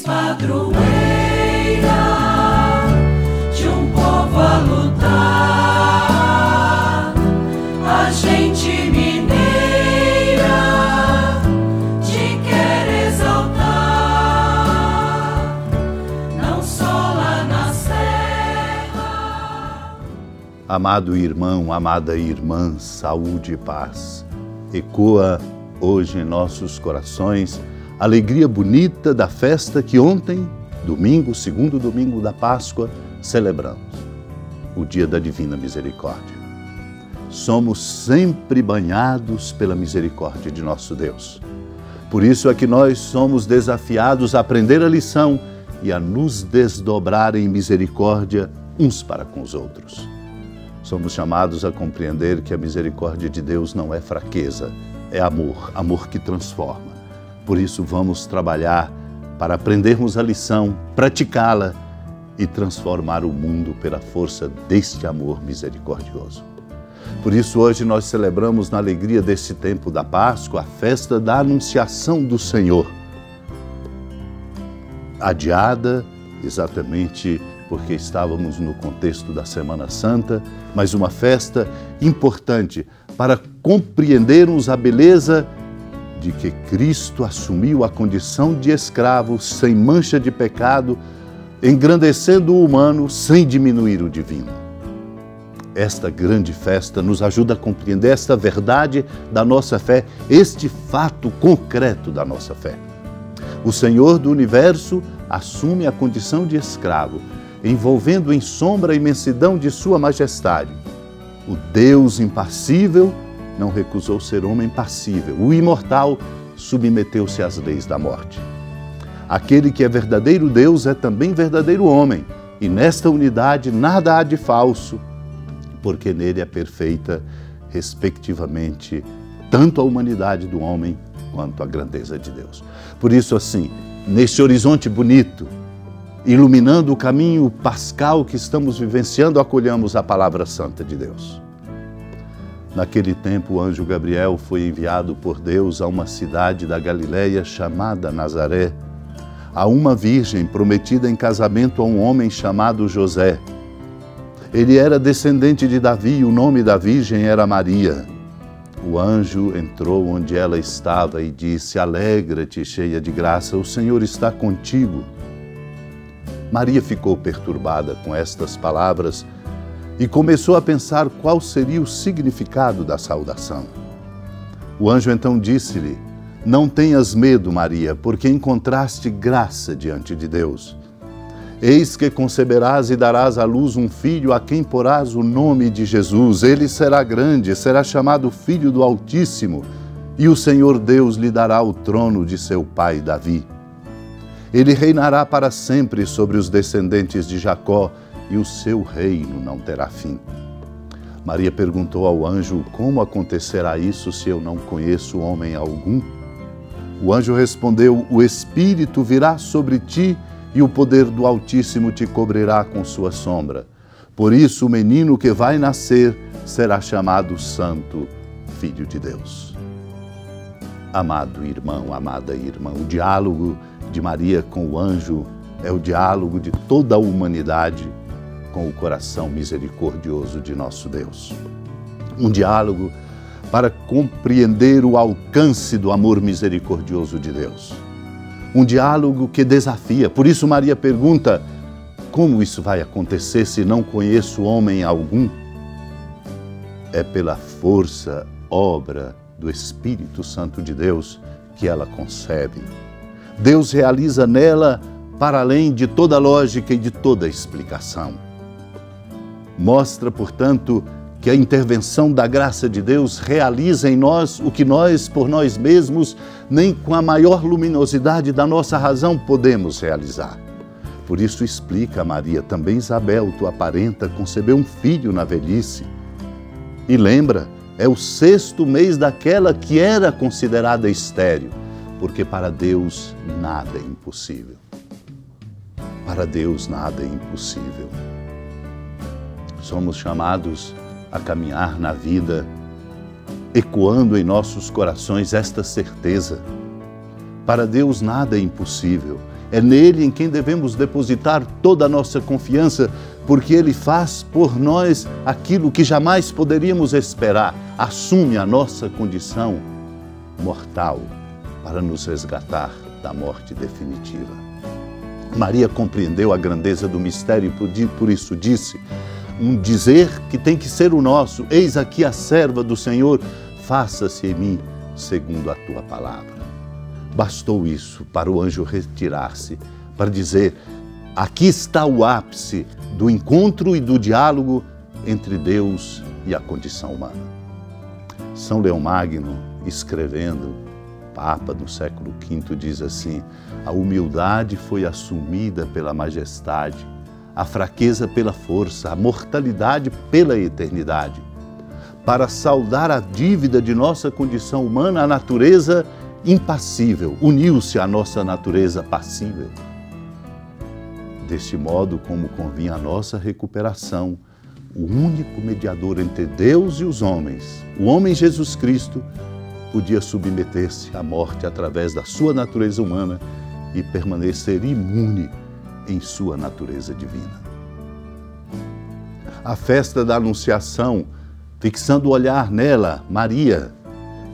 padroeira de um povo a lutar, a gente mineira te quer exaltar, não só lá na serra. Amado irmão, amada irmã, saúde e paz. Ecoa hoje em nossos corações a alegria bonita da festa que ontem, domingo, segundo domingo da Páscoa, celebramos, o dia da Divina Misericórdia. Somos sempre banhados pela misericórdia de nosso Deus. Por isso é que nós somos desafiados a aprender a lição e a nos desdobrar em misericórdia uns para com os outros. Somos chamados a compreender que a misericórdia de Deus não é fraqueza, é amor, amor que transforma. Por isso vamos trabalhar para aprendermos a lição, praticá-la e transformar o mundo pela força deste amor misericordioso. Por isso hoje nós celebramos na alegria desse tempo da Páscoa a festa da Anunciação do Senhor. Adiada exatamente porque estávamos no contexto da Semana Santa, mas uma festa importante para compreendermos a beleza de que Cristo assumiu a condição de escravo sem mancha de pecado, engrandecendo o humano sem diminuir o divino. Esta grande festa nos ajuda a compreender esta verdade da nossa fé, este fato concreto da nossa fé. O Senhor do Universo assume a condição de escravo, envolvendo em sombra a imensidão de sua majestade. O Deus impassível não recusou ser homem passível. O imortal submeteu-se às leis da morte. Aquele que é verdadeiro Deus é também verdadeiro homem, e nesta unidade nada há de falso, porque nele é perfeita, respectivamente, tanto a humanidade do homem quanto a grandeza de Deus. Por isso, assim, neste horizonte bonito, iluminando o caminho pascal que estamos vivenciando, acolhamos a palavra santa de Deus. Naquele tempo, o anjo Gabriel foi enviado por Deus a uma cidade da Galileia chamada Nazaré, a uma virgem prometida em casamento a um homem chamado José. Ele era descendente de Davi e o nome da virgem era Maria. O anjo entrou onde ela estava e disse: "Alegra-te, cheia de graça, o Senhor está contigo." Maria ficou perturbada com estas palavras e começou a pensar qual seria o significado da saudação. O anjo então disse-lhe: "Não tenhas medo, Maria, porque encontraste graça diante de Deus. Eis que conceberás e darás à luz um filho a quem porás o nome de Jesus. Ele será grande, será chamado Filho do Altíssimo, e o Senhor Deus lhe dará o trono de seu pai Davi. Ele reinará para sempre sobre os descendentes de Jacó, e o seu reino não terá fim." Maria perguntou ao anjo: "Como acontecerá isso se eu não conheço homem algum?" O anjo respondeu: "O Espírito virá sobre ti e o poder do Altíssimo te cobrirá com sua sombra. Por isso o menino que vai nascer será chamado Santo, Filho de Deus." Amado irmão, amada irmã, o diálogo de Maria com o anjo é o diálogo de toda a humanidade com o coração misericordioso de nosso Deus. Um diálogo para compreender o alcance do amor misericordioso de Deus. Um diálogo que desafia. Por isso Maria pergunta: "Como isso vai acontecer se não conheço homem algum?" É pela força, obra do Espírito Santo de Deus que ela concebe. Deus realiza nela para além de toda lógica e de toda explicação. Mostra, portanto, que a intervenção da graça de Deus realiza em nós o que nós, por nós mesmos, nem com a maior luminosidade da nossa razão podemos realizar. Por isso explica a Maria: "Também Isabel, tua parenta, concebeu um filho na velhice." E lembra, é o 6º mês daquela que era considerada estéril, porque para Deus nada é impossível. Para Deus nada é impossível. Somos chamados a caminhar na vida, ecoando em nossos corações esta certeza. Para Deus nada é impossível. É nele em quem devemos depositar toda a nossa confiança, porque ele faz por nós aquilo que jamais poderíamos esperar. Assume a nossa condição mortal para nos resgatar da morte definitiva. Maria compreendeu a grandeza do mistério e por isso disse, um dizer que tem que ser o nosso: eis aqui a serva do Senhor, faça-se em mim segundo a tua palavra. Bastou isso para o anjo retirar-se, para dizer, aqui está o ápice do encontro e do diálogo entre Deus e a condição humana. São Leão Magno, escrevendo, Papa do século V, diz assim, a humildade foi assumida pela majestade, a fraqueza pela força, a mortalidade pela eternidade. Para saldar a dívida de nossa condição humana, a natureza impassível uniu-se à nossa natureza passível. Deste modo, como convinha a nossa recuperação, o único mediador entre Deus e os homens, o homem Jesus Cristo, podia submeter-se à morte através da sua natureza humana e permanecer imune em sua natureza divina. A festa da Anunciação, fixando o olhar nela, Maria,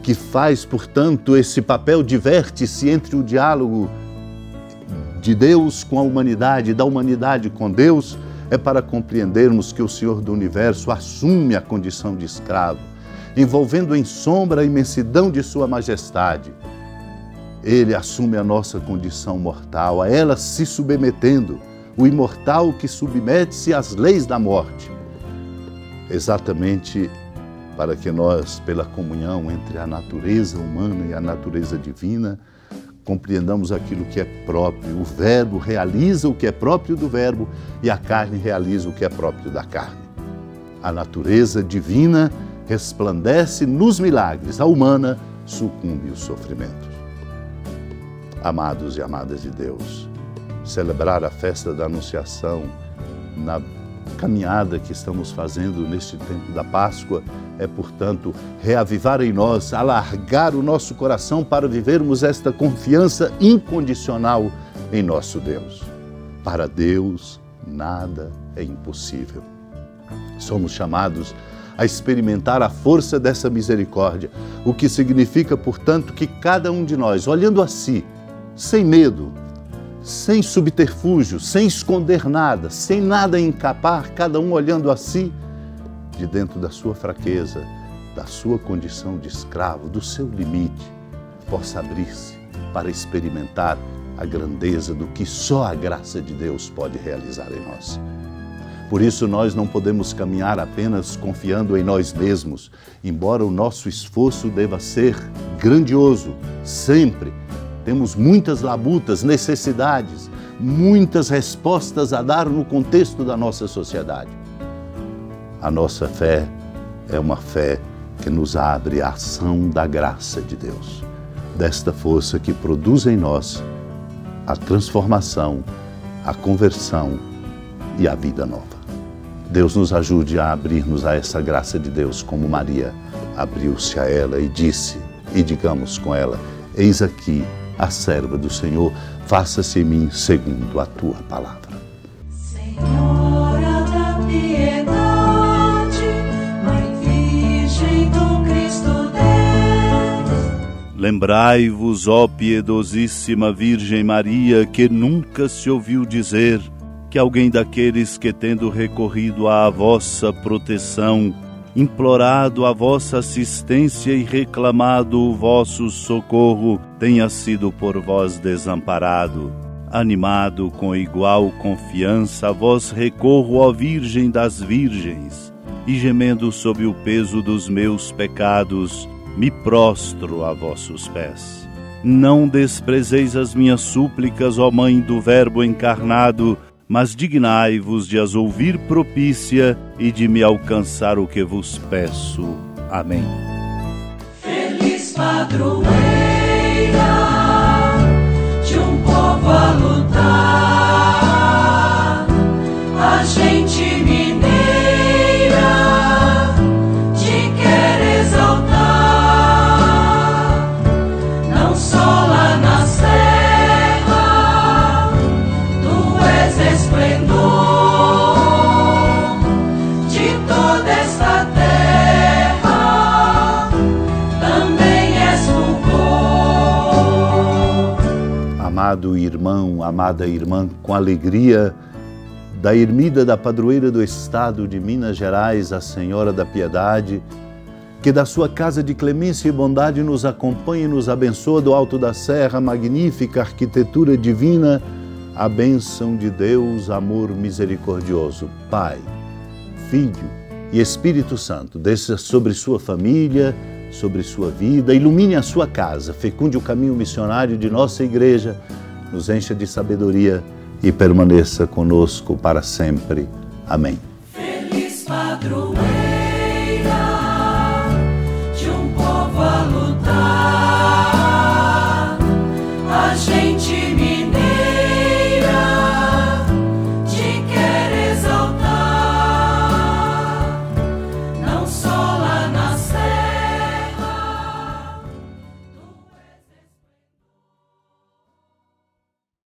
que faz, portanto, esse papel de vértice entre o diálogo de Deus com a humanidade, da humanidade com Deus, é para compreendermos que o Senhor do Universo assume a condição de escravo, envolvendo em sombra a imensidão de sua majestade. Ele assume a nossa condição mortal, a ela se submetendo, o imortal que submete-se às leis da morte. Exatamente para que nós, pela comunhão entre a natureza humana e a natureza divina, compreendamos aquilo que é próprio. O Verbo realiza o que é próprio do Verbo e a carne realiza o que é próprio da carne. A natureza divina resplandece nos milagres, a humana sucumbe aos sofrimentos. Amados e amadas de Deus, celebrar a festa da Anunciação na caminhada que estamos fazendo neste tempo da Páscoa é, portanto, reavivar em nós, alargar o nosso coração para vivermos esta confiança incondicional em nosso Deus. Para Deus, nada é impossível. Somos chamados a experimentar a força dessa misericórdia, o que significa, portanto, que cada um de nós, olhando a si, sem medo, sem subterfúgio, sem esconder nada, sem nada encapar, cada um olhando a si, de dentro da sua fraqueza, da sua condição de escravo, do seu limite, possa abrir-se para experimentar a grandeza do que só a graça de Deus pode realizar em nós. Por isso nós não podemos caminhar apenas confiando em nós mesmos, embora o nosso esforço deva ser grandioso, sempre. Temos muitas labutas, necessidades, muitas respostas a dar no contexto da nossa sociedade. A nossa fé é uma fé que nos abre a ação da graça de Deus, desta força que produz em nós a transformação, a conversão e a vida nova. Deus nos ajude a abrir-nos a essa graça de Deus, como Maria abriu-se a ela e disse, e digamos com ela, eis aqui a serva do Senhor, faça-se em mim segundo a tua palavra. Senhora da piedade, Mãe Virgem do Cristo Deus. Lembrai-vos, ó piedosíssima Virgem Maria, que nunca se ouviu dizer que alguém daqueles que, tendo recorrido à vossa proteção, implorado a vossa assistência e reclamado o vosso socorro, tenha sido por vós desamparado. Animado com igual confiança, a vós recorro, ó Virgem das Virgens, e gemendo sob o peso dos meus pecados, me prostro a vossos pés. Não desprezeis as minhas súplicas, ó Mãe do Verbo encarnado, mas dignai-vos de as ouvir propícia e de me alcançar o que vos peço. Amém. Feliz padroeira de um povo a lutar, a gente mineira te quer exaltar, não só lá na serra, amado irmão, amada irmã, com alegria, da ermida da padroeira do Estado de Minas Gerais, a Senhora da Piedade, que da sua casa de clemência e bondade nos acompanhe e nos abençoa do alto da serra, magnífica arquitetura divina, a bênção de Deus, amor misericordioso, Pai, Filho e Espírito Santo, desça sobre sua família, sobre sua vida, ilumine a sua casa, fecunde o caminho missionário de nossa igreja, nos encha de sabedoria e permaneça conosco para sempre. Amém. Feliz padroeiro.